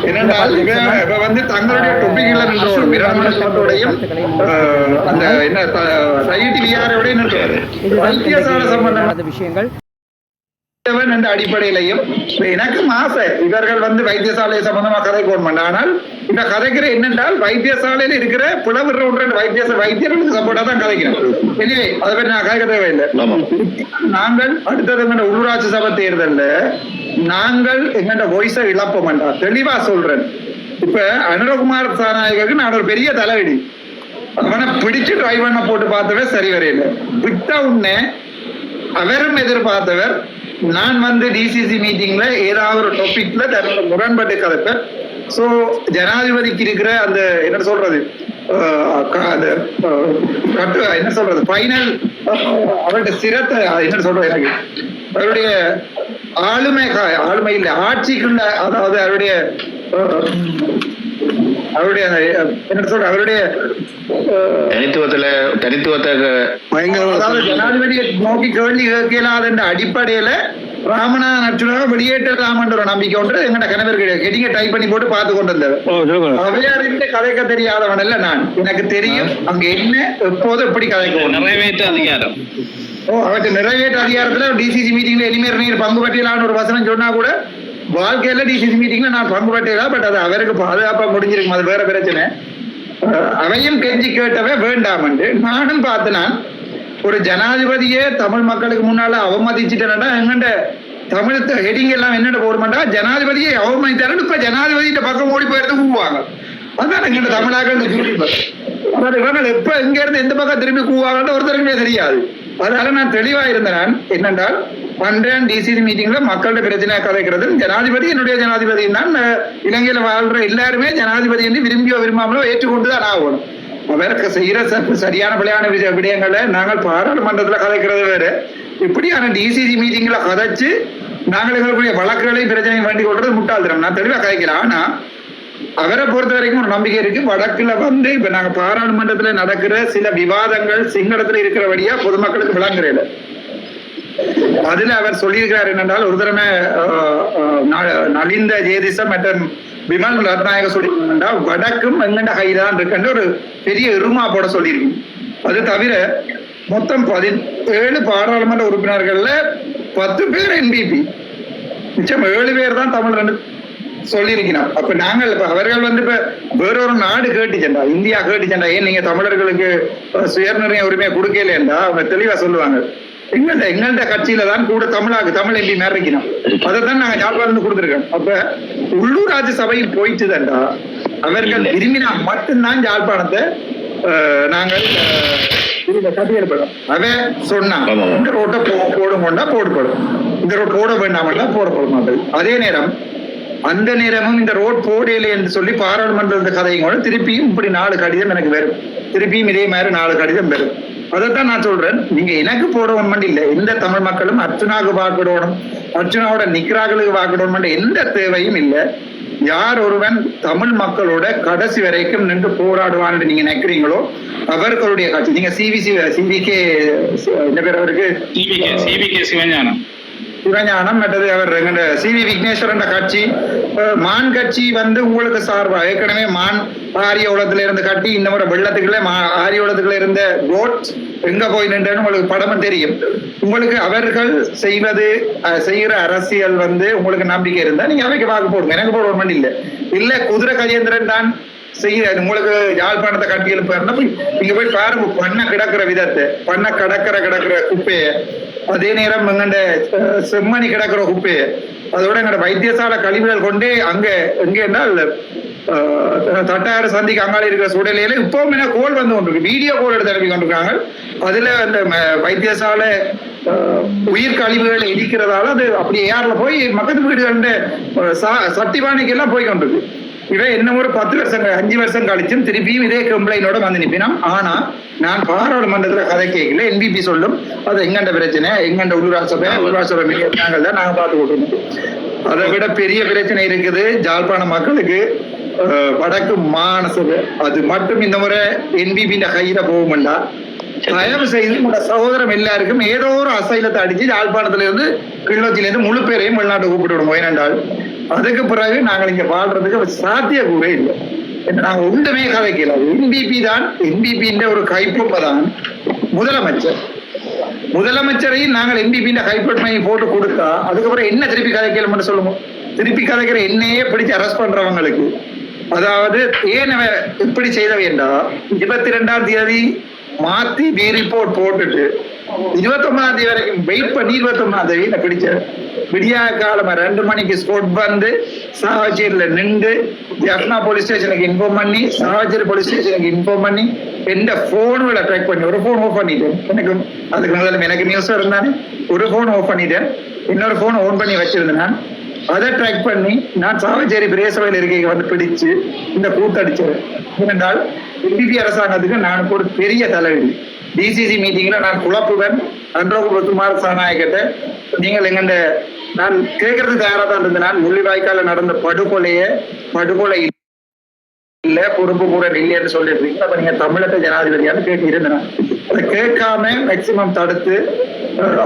என்னென்றால் இப்ப வந்து தங்களுடைய டொப்பிக்ல நின்றோம் மிராமணத்தோடையும் அந்த என்ன ஐடி விஆரோட நின்றாரு வைத்தியசால சம்பந்தமான விஷயங்கள் என்ற அடிப்படையிலையும் எனக்கு ஆசை இவர்கள் வந்து வைத்தியசாலை சம்பந்தமா கதைக்கோணும். ஆனால் இந்த கதைக்கிற என்னென்றால் வைத்தியசாலையில இருக்கிற புலவர் வைத்தியர்களுக்கு சப்போர்ட்டா தான் கதைக்கிறேன். எனவே அதை பற்றி நான் கதைக்க தேவையில்லை. நாங்கள் அடுத்தது எங்க உள்ளூராட்சி சபை தேர்தல்ல நாங்கள் எங்கள்ட வாய்ஸை இழப்ப மாட்டோம். தெளிவா சொல்றேன். இப்ப அனுரகுமார் சாநாயகருக்கு நான் ஒரு பெரிய தலைவலி. அவனை பிடிச்சு டிரைவ் பண்ண போட்டு பார்த்தவே சரி வரையில விட்ட உடனே அவரும் எதிர்பார்த்தவர் நான் வந்து டிசிசி மீட்டிங்ல ஏதாவது ஒரு டாபிக்ல தன்னோட முரண்பட்டு கதைப்பேன். சோ ஜனாதிபதிக்கு இருக்கிற அந்த என்ன சொல்றது என்ன சொல்றது ஃபைனல் அவருடைய சிரத்தை என்ன சொல்றது எனக்கு அவருடைய ஆளுமை இல்லை ஆட்சிக்குள்ள அதாவது அவருடைய என்ன சொல்ற அவருடைய தனித்துவத்தை ஜனாதிபதியை நோக்கி கேள்வி கேட்கலாத என்ற அடிப்படையில ராமநாதன் அர்ச்சுனா வெளியேற்றலாமன்ற ஒரு நம்பிக்கை ஒன்று எங்கட கணவர் கெடிங்க டைப் பண்ணி போட்டு பார்த்து கொண்டு வந்தவர். அவையாரின் கதைக்க தெரியாதவன் இல்ல நான். எனக்கு தெரியும் அங்க என்ன எப்போது எப்படி கதைக்க நிறைவேற்ற அதிகாரம் அவற்றை நிறைவேற்ற அதிகாரத்துல டிசிசி மீட்டிங்ல எளிமையர் நீர் பங்கு பற்றியலான்னு ஒரு வசனம் சொன்னா கூட வாழ்க்கையில டிசிசி மீட்டிங்ல நான் பங்கு பற்றியலாம். பட் அது அவருக்கு பாதுகாப்பா முடிஞ்சிருக்கும். அது வேற பிரச்சனை. அவையும் கெஞ்சி கேட்டவே வேண்டாம் என்று நானும் பார்த்து நான் ஒரு ஜனாதிபதியே தமிழ் மக்களுக்கு முன்னால அவமதிச்சுட்டேன்னா எங்கண்ட தமிழ் ஹெடிங் எல்லாம் என்னென்ன போடுமாட்டா ஜனாதிபதியை அவமதித்தாரு. இப்ப ஜனாதிபதியிட்ட பக்கம் ஓடி போயிருந்து கூவாங்க. அதான் எங்கிட்ட தமிழாக்கள் இவங்க எப்ப எங்க இருந்து எந்த பக்கம் திரும்பி கூவாங்கன்னு ஒருத்தருக்குமே தெரியாது. அதனால நான் தெளிவா இருந்தேன். என்னென்றால் பண்றேன் டிசிசி மீட்டிங்ல மக்களோட பிரச்சனை கதைக்கிறது ஜனாதிபதி என்னுடைய ஜனாதிபதி தான். இலங்கையில வாழ்ற எல்லாருமே ஜனாதிபதி என்று விரும்பியோ விரும்பாமலோ ஏற்றுக்கொண்டுதான் ஆகணும். அவருக்கு செய்யற சரியான பிள்ளையான விடயங்களை நாங்கள் பாராளுமன்றத்துல கதைக்கிறது வேற. இப்படியான டிசிசி மீட்டிங்ல கதைச்சு நாங்கள் எங்களுடைய வழக்குகளையும் பிரச்சனையும் வேண்டி கொள்றது முட்டாள்தனம். நான் தெளிவா கதைக்கிறேன். ஆனா அவரை பொறுத்த வரைக்கும் ஒரு நம்பிக்கை இருக்கு. வடக்குல வந்து இப்ப நாங்க பாராளுமன்றத்துல நடக்கிற சில விவாதங்கள் சிங்களத்துல இருக்கிறபடியா பொதுமக்களுக்கு விளங்குறேன். அதுல அவர் சொல்லியிருக்கிறார் என்னென்றால் ஒரு தடவை நலிந்த ஜேதிசம் மற்றும் விமல் ரத்நாயக சொல்லியிருந்தா வடக்கும் எங்கண்ட கைதான் இருக்குன்னு ஒரு பெரிய இருமா போட சொல்லியிருக்கு. அது தவிர மொத்தம் 17 பாராளுமன்ற உறுப்பினர்கள்ல 10 பேர் என்பிபி, மிச்சம் 7 பேர் தான் தமிழ் சொல்லியிருக்கிறார். அப்ப நாங்கள் இப்ப அவர்கள் வந்து இப்ப வேறொரு நாடு கேட்டுச்சண்டா, இந்தியா கேட்டுச்சண்டா, ஏன் நீங்க தமிழர்களுக்கு சுயநிர்ணய உரிமையை கொடுக்கலண்டா அவங்க தெளிவா சொல்லுவாங்க. எங்கள்ட கட்சியில தான் கூட தமிழ் எம்பி மேல இருக்கணும். அதைத்தான் நாங்க யாழ்ப்பாணம் கொடுத்துருக்கோம். அப்ப உள்ளூராட்சி சபையில் போயிட்டு தான்டா அவர்கள் விரும்பினா மட்டும்தான் யாழ்ப்பாணத்தை நாங்கள் கட்டியெடுப்போம். அவன் சொன்னான் இந்த ரோட்டை போடுங்கொண்டா போடப்படும், இந்த ரோட் போட வேண்டாமண்டா போடப்படும் மாட்டது. அதே நேரம் அந்த நேரமும் இந்த ரோட் போடலை என்று சொல்லி பாராளுமன்ற கதையும் கூட திருப்பியும் இப்படி 4 கடிதம் எனக்கு வரும். திருப்பியும் இதே மாதிரி 4 கடிதம் வரும். அதைத்தான் நான் சொல்றேன். நீங்க எனக்கு போடணும் மட்டும் இல்லை, எந்த தமிழ் மக்களும் அர்ச்சனாவுக்கு வாக்கிடணும், அர்ச்சனாவோட நிக்கிறார்களுக்கு வாக்கிடணும் எந்த தேவையும் இல்லை. யார் ஒருவன் தமிழ் மக்களோட கடைசி வரைக்கும் நின்று போராடுவான்னு நீங்க நினைக்கிறீங்களோ அவர்களுடைய கட்சி. நீங்க சிவிகே என்ன பேர் அவருக்கு சிவஞானம் மற்றது அவர் சிவி விக்னேஸ்வரன் கட்சி மான் கட்சி வந்து உங்களுக்கு சார்பா ஏற்கனவே மான் ஆரிய உலகத்துல இருந்து கட்டி இந்த முறை வெள்ளத்துக்குள்ள ஆரிய உலகத்துக்குள்ள இருந்த கோட் எங்க போய் நின்றுன்னு உங்களுக்கு படமும் தெரியும். உங்களுக்கு அவர்கள் செய்கிற அரசியல் வந்து உங்களுக்கு நம்பிக்கை இருந்தா நீங்க அவைக்கு வாக்கு போடுங்க, எனக்கு போட ஒரு இல்லை. இல்ல குதிரை கஜேந்திரன் தான் செய்ய உங்களுக்கு யாழ்ப்பாணத்தை கட்டி எழுப்பாருன்னா நீங்க போய் பாருங்க பண்ண கிடக்கிற விதத்தை, பண்ண கிடக்கிற குப்பைய, அதே நேரம் எங்கண்ட செம்மணி கிடக்கிற குப்பைய, அதோட எங்கட வைத்தியசாலை கழிவுகள் கொண்டு அங்க எங்க என்றால் தட்டாறு சந்திக்கு அங்காளி இருக்கிற சூழலையில இப்பவும் என்ன கோல் வந்து கொண்டிருக்கு, வீடியோ கோல் எடுத்து அனுப்பி கொண்டிருக்காங்க. அதுல அந்த வைத்தியசாலை உயிர் கழிவுகளை இடிக்கிறதால அது அப்படி ஏர்ல போய் மக்கத்து வீடுகள் சட்டிவானிக்கு எல்லாம் போய் கொண்டிருக்கு. இவை இன்னும் ஒரு 10 வருஷம் 5 வருஷம் கழிச்சும் திருப்பியும் இதே கம்ப்ளைண்டோட வந்து நிற்பினோம். ஆனா நான் பாராளுமன்றத்துல கதை கேட்கல. என்பிபி சொல்லும் அது எங்கண்ட பிரச்சனை, எங்கண்ட உள்ளூராட்சி சபை நாங்கள் தான் நாங்க பார்த்து கொடுக்கணும். அதை விட பெரிய பிரச்சனை இருக்குது ஜாழ்ப்பாண மக்களுக்கு. வடக்கு மாகாண சபை அது மட்டும் இந்த முறை என்பிபி கையில போகும்டா தயவு செய்து உங்களோட சகோதரம் எல்லாருக்கும் ஏதோ ஒரு அசைலத்தை அடிச்சு யாழ்ப்பாணத்துல இருந்து கிளிநொச்சியில இருந்து முழு பேரையும் வெளிநாட்டு கூப்பிட்டு விடுவோம். ஏனென்றால் அதுக்கு பிறகு நாங்கள் இங்க வாழ்றதுக்கு சாத்திய கூட இல்லை. நாங்க ஒன்றுமே கதைக்கல. என்பிபி தான், என்பிபின்ற ஒரு கைப்பொம்மை தான் முதலமைச்சரையும் நாங்கள் என்பிபின்ற கைப்பொம்மையை போட்டு கொடுத்தா அதுக்கப்புறம் என்ன திருப்பி கதைக்கலன்னு சொல்லுவோம். திருப்பி கதைக்கிற என்னையே பிடிச்சு அரெஸ்ட் பண்றவங்களுக்கு, அதாவது ஏன் இப்படி செய்த வேண்டாம் 22ஆம் தேதி மாத்தி ரிப்போர்ட் போட்டுட்டு 29ஆம் தேதி வரைக்கும் வெயிட் பண்ணி 29ஆம் தேதி பிடிச்ச விடியா காலமா 2 மணிக்கு ஸ்போர்ட் வந்து சாவச்சேரியில நின்று ஜப்னா போலீஸ் ஸ்டேஷனுக்கு இன்ஃபார்ம் பண்ணி சாவச்சேரி போலீஸ் ஸ்டேஷனுக்கு இன்ஃபார்ம் பண்ணி எந்த போனுகளை ட்ராக் பண்ணி ஒரு போன் ஆஃப் பண்ணிட்டேன். எனக்கு அதுக்கு முதல்ல எனக்கு நியூஸ் இருந்தானே ஒரு போன் ஆஃப் பண்ணிட்டேன், இன்னொரு போன் ஓன் பண்ணி வச்சிருந்தேன். நான் அதை ட்ராக் பண்ணி நான் சாவச்சேரி பிரேசவையில் இருக்கைக்கு வந்து பிடிச்சு இந்த கூத்தடிச்சேன். ஏனென்றால் என்பிபி அரசாங்கத்துக்கு நான் ஒரு பெரிய தலைவலி. டிசிசி மீட்டிங்ல நான் குழப்புவேன். அன்றோகுமார் சாநாயகிட்ட நீங்கள் எங்கண்ட நான் கேட்கறது தயாரா தான் இருந்தேன். நான் முள்ளிவாய்க்கால நடந்த படுகொலை இல்ல பொறுப்பு கூட இல்லைன்னு சொல்லிட்டு இருக்கீங்க. அப்ப நீங்க தமிழக ஜனாதிபதியான்னு கேட்டு இருந்தேன். அதை கேட்காம மேக்சிமம் தடுத்து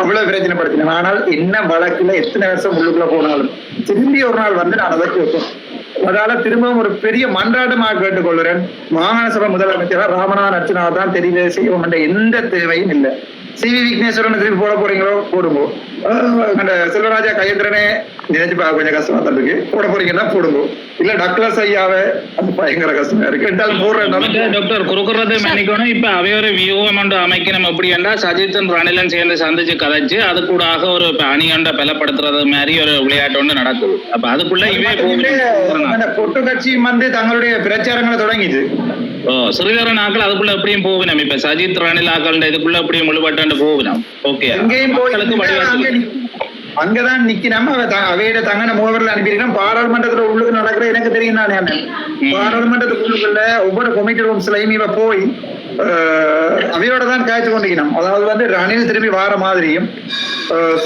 அவ்வளவு பிரச்சனைப்படுத்தினேன். ஆனால் என்ன வழக்குல எத்தனை வருஷம் உள்ளுக்குள்ள போனாலும் திரும்பி ஒரு நாள் வந்து நான் அதை கேட்பேன். அதால திரும்பவும் ஒரு பெரிய மன்றாட்டமாக கேட்டுக்கொள்கிறேன். மாகாண சபை முதலமைச்சர் ராமநாதன் அர்ச்சனா தான் தெரிவு செய்வோம் என்ற எந்த தேவையும் இல்லை. சிவி விக்னேஸ்வரன் திருப்பி போட போறீங்களோ போடுங்க. செல்வராஜா கையெழுத்துறனே நினைச்சு கொஞ்சம் கஷ்டமா தான் இருக்கு. போட போறீங்கன்னா போடுங்க. இல்ல டக்ளஸ் ஐயாவே அது பயங்கர கஷ்டமா இருக்கு. ரெண்டாலும் போடுறேன் டாக்டர் குறுக்குறது மன்னிக்கணும். இப்ப அவையோட வியூகம் ஒன்று அமைக்கணும். எப்படி என்றா சஜித்தும் ரணிலும் சேர்ந்து சந்திச்சு கதைச்சு அது கூட ஒரு அணியொண்ட பலப்படுத்துறது மாதிரி ஒரு விளையாட்டு ஒன்று நடக்குது. அப்ப அதுக்குள்ள இவே பொட்டு கட்சியும் வந்து தங்களுடைய பிரச்சாரங்களை தொடங்கிது. சிறுவர நாட்கள் அதுக்குள்ள எப்படியும் போகணும். இப்ப சஜித் ரணில் ஆக்கள் இதுக்குள்ள எப்படியும் முழுபட்டு போகணும். ஓகே, அங்கதான் நிக்கணும். அவையிட தங்கன முகவரில் அனுப்பியிருக்கோம். பாராளுமன்றத்துல உள்ளுக்கு நடக்கிற எனக்கு தெரியும். நான் பாராளுமன்றத்துக்குள்ள ஒவ்வொரு கமிட்டி ரூம்ஸ்லயும் இவ போய் அவையோட தான் காய்ச்சி கொண்டிருக்கணும். அதாவது வந்து ரணில் திருப்பி வார மாதிரியும்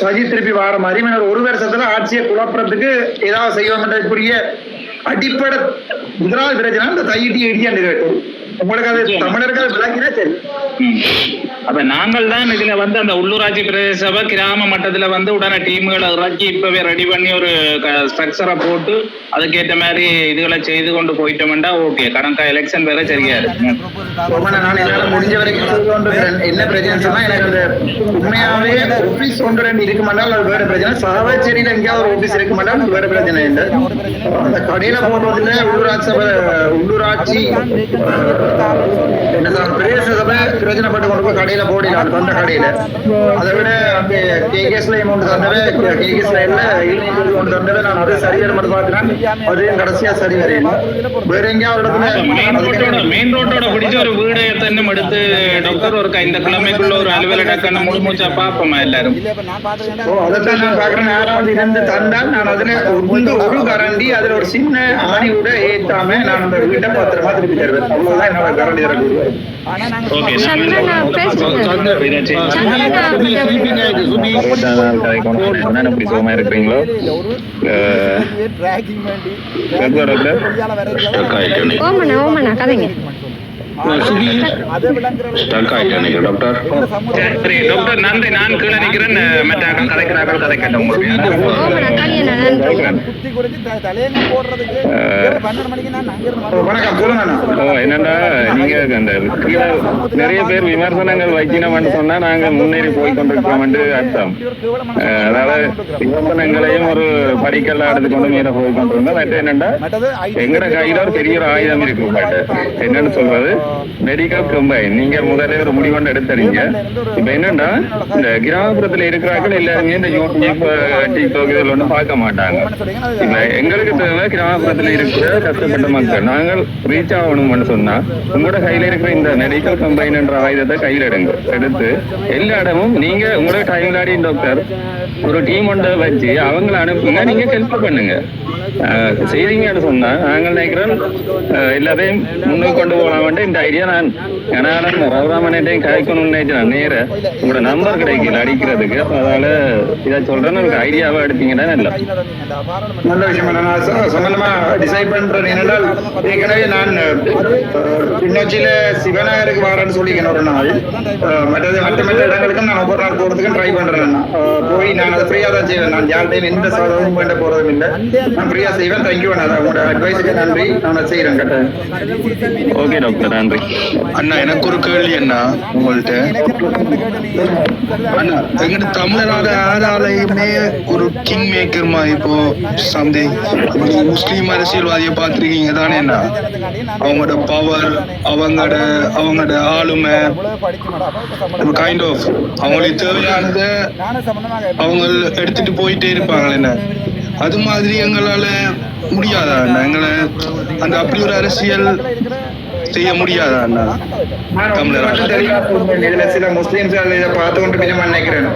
சஜித் திருப்பி வார மாதிரியும் ஒரு வருஷத்துல ஆட்சியை குழப்பறதுக்கு ஏதாவது செய்வோம்ன்றதுக்குரிய அடிப்படை முதலாவது பிரச்சனை இந்த தையிட்டி இடியாண்டு கேட்டு உங்களுக்கு அது தமிழர்கள் விளங்கினா சரி. அப்ப நாங்கள் தான் இதுல வந்து அந்த உள்ளூராட்சி பிரதேச சபை கிராம மட்டத்துல வந்து உடனே டீம்களை இறக்கி இப்பவே ரெடி பண்ணி ஒரு ஸ்ட்ரக்சரை போட்டு அதுக்கேற்ற மாதிரி இதுகளை செய்து கொண்டு போயிட்டோம்டா ஓகே. கணக்கா எலெக்ஷன் வேற சரியா இருக்கு. நான் என்னால முடிஞ்ச வரைக்கும் என்ன பிரச்சனை சொன்னா எனக்கு அந்த உண்மையாவே ஆபீஸ் ஒன்று ரெண்டு இருக்க மாட்டால் அது வேற பிரச்சனை. சாவச்சேரியில எங்கேயாவது ஒரு ஆபீஸ் இருக்க மாட்டால் அது வேற பிரச்சனை இல்லை. அந்த கடையில போடுறதுல உள்ளூராட்சி சபை உள்ளூராட்சி என்ன பிரதேச சபை பிரச்சனைப்பட்டு கொண்டு போய் கடையில போடலாம். அந்த கடையில அதை விட அந்த கேகேஸ்ல ஒன்று தந்தவை கேகேஸ்ல எல்லாம் ஒன்று தந்தவை நான் அதை சரியான மட்டும் பார்க்கிறேன். அது கடைசியா சரி வரையும் வேற எங்கேயாவது மெயின் ரோட்டோட பிடிச்ச ஒரு வீடு தன்னும் எடுத்து டாக்டர் ஒரு இந்த கிழமைக்குள்ள ஒரு அலுவலக முழு மூச்சா பாப்போமா எல்லாரும். அதைத்தான் நான் பாக்குறேன். யாராவது இருந்து தந்தால் நான் அதுல ஒரு கரண்டி அதுல ஒரு சின்ன ஆணி கூட ஏத்தாம நான் அந்த வீட்டை பத்திரமா திருப்பி தருவேன். அவ்வளவுதான் என்னோட கரண்டி தரக்கூடிய. எப்படி சுகமா இருக்கிறீங்களோ கதைங்க டாக்டர் நன்றி. நான் கீழே நிக்கிறேன். மற்ற கதைக்கிறார்கள் கதைக்கட்டும். என்னன்னா நீங்க அந்த கீழே நிறைய பேர் விமர்சனங்கள் வைக்கணும்னு சொன்னா நாங்க முன்னேறி போய் கொண்டிருக்கிறோம் அர்த்தம். அதாவது விமர்சனங்களையும் ஒரு படிக்கல்லா எடுத்துக்கொண்டு மேல போய் கொண்டிருந்தோம். மற்ற என்னன்னா எங்கட கையில ஒரு பெரிய ஒரு ஆயுதம் இருக்கு. என்னன்னு சொல்றது மெடிக்கல் கம்பைன். நீங்க முதல்ல ஒரு முடிவொண்டு எடுத்துறீங்க. இப்ப என்னன்னா இந்த கிராமப்புறத்துல இருக்கிறார்கள் எல்லாருமே இந்த யூடியூப் டிக்டாக் இதுல ஒன்றும் பார்க்க மாட்டாங்க. இப்ப எங்களுக்கு தேவை கிராமப்புறத்துல இருக்கிற கஷ்டப்பட்ட மக்கள் நாங்கள் ரீச் ஆகணும்னு சொன்னா உங்களோட கையில இருக்கிற இந்த மெடிக்கல் கம்பைன் என்ற ஆயுதத்தை கையில் எடுத்து எல்லா இடமும் நீங்க உங்களோட டைம்லாடி டாக்டர் ஒரு டீம் ஒன்றை வச்சு அவங்களை அனுப்புங்க. நீங்க ஹெல்ப் பண்ணுங்க செய்றீங்கன்னு சொன்னா நாங்கள் நினைக்கிறோம் எல்லாத்தையும் முன்னுக்கு கொண்டு போகலாம்ட்டு இந்த ஐடியா. நான் ரகுராமனையும் கதைக்கணும்னு நினைச்சேன். நேர உங்களோட நம்பர் கிடைக்கல அடிக்கிறதுக்கு. அதனால இதை சொல்றேன்னு ஒரு ஐடியாவா எடுத்தீங்கன்னா நல்லா நல்ல விஷயம். நான் சம்பந்தமா டிசைட் பண்றேன். ஏனென்றால் ஏற்கனவே நான் கிளிநொச்சியில சிவநகருக்கு வரேன்னு சொல்லிக்கணும் ஒரு நாள். மற்ற இடங்களுக்கும் நான் ஒவ்வொரு நாள் போறதுக்கும் ட்ரை பண்றேன். போய் நான் அதை ஃப்ரீயா தான் செய்வேன். நான் யார்டையும் எந்த சாதகமும் வேண்ட போறதும் இல்லை. நான் ஃப்ரீயா செய்வேன். தேங்க்யூ. உங்களோட அட்வைஸுக்கு நன்றி. நான் செய்யறேன். கரெக்ட். ஓகே டாக்டர் நன்றி. அண்ணா எனக்கு ஒரு கேள்வி அண்ணா உங்கள்கிட்ட. அண்ணா எங்கிட்ட தமிழ்நாடு ஆளாலையுமே ஒரு கிங் மேக்கர் மாதிரி இப்போ சம்திங் முஸ்லீம் அரசியல்வாதியை பார்த்துருக்கீங்க தானே அண்ணா? அவங்களோட பவர் அவங்களோட ஆளுமை கைண்ட் ஆஃப் அவங்களுக்கு தேவையானதை அவங்க எடுத்துட்டு போயிட்டே இருப்பாங்களே என்ன. அது மாதிரி எங்களால முடியாதா அண்ணா? எங்களை அந்த அப்படி ஒரு அரசியல் செய்ய முடியாதா அண்ணா? இதுல சில முஸ்லிம்ஸ் இதை பார்த்து கொண்டு நினைக்கிறேன்.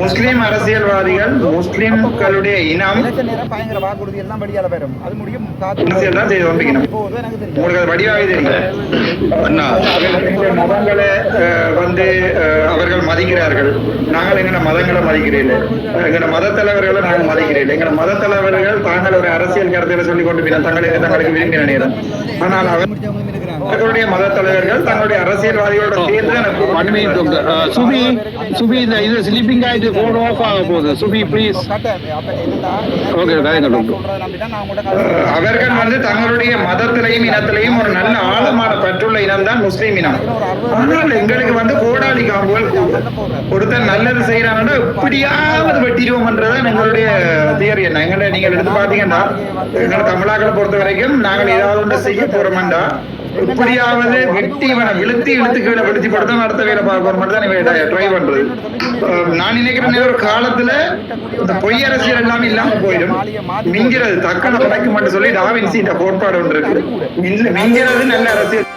முஸ்லிம் அரசியல்வாதிகள் முஸ்லிம்களுடைய இனம் பயங்கர வாக்குறுதி எல்லாம் படியால பெறும். அது முடியும் தான் செய்து கொண்டிருக்கணும். உங்களுக்கு அது வடிவாக தெரியும். மதங்களை வந்து அவர்கள் மதிக்கிறார்கள். நாங்கள் எங்களோட மதங்களை மதிக்கிறீர்கள். எங்களோட மத தலைவர்களை நாங்கள் மதிக்கிறீர்கள். எங்களோட மத தலைவர்கள் தாங்கள் ஒரு அரசியல் கருத்துல சொல்லிக் கொண்டு தங்களுக்கு விரும்பின நேரம். ஆனால் அவர் தங்களுடைய மத தலைவர்கள் தங்களுடைய அரசியல்வாதிகளோட சேர்ந்து எனக்கு ஒன் மினிட் டாக்டர் சுபி இந்த இது ஸ்லீப்பிங் ஆயிட்டு போன் ஆஃப் ஆக போகுது சுபி ப்ளீஸ் ஓகே அவர்கள் வந்து தங்களுடைய மதத்திலையும் இனத்திலையும் ஒரு நல்ல ஆழமான பற்றுள்ள இனம் தான் முஸ்லீம் இனம். ஆனால் எங்களுக்கு வந்து கோடாலி காம்புகள் ஒருத்தர் நல்லது செய்யறாங்கன்னா இப்படியாவது வெட்டிடுவோம்ன்றதான் எங்களுடைய தியரி. என்ன எங்களை நீங்கள் எடுத்து பாத்தீங்கன்னா எங்களை தமிழாக்களை பொறுத்த வரைக்கும் நாங்கள் ஏதாவது ஒன்று செய்ய போறோம்டா இப்படியாவது வெட்டி இழுத்து கீழே வெடிச்சு போட்டு அடுத்த வேலை பார்க்க மட்டும் தான் ட்ரை பண்றது. நான் நினைக்கிறேன் ஒரு காலத்துல இந்த பொய் அரசியல் எல்லாம் இல்லாம போயிடும். மிங்கிறது தக்கன படைக்கும் மட்டும் சொல்லி டாவின்சி இந்த கோட்பாடு ஒன்று இருக்கு. மிங்கிறது நல்ல அரசியல்.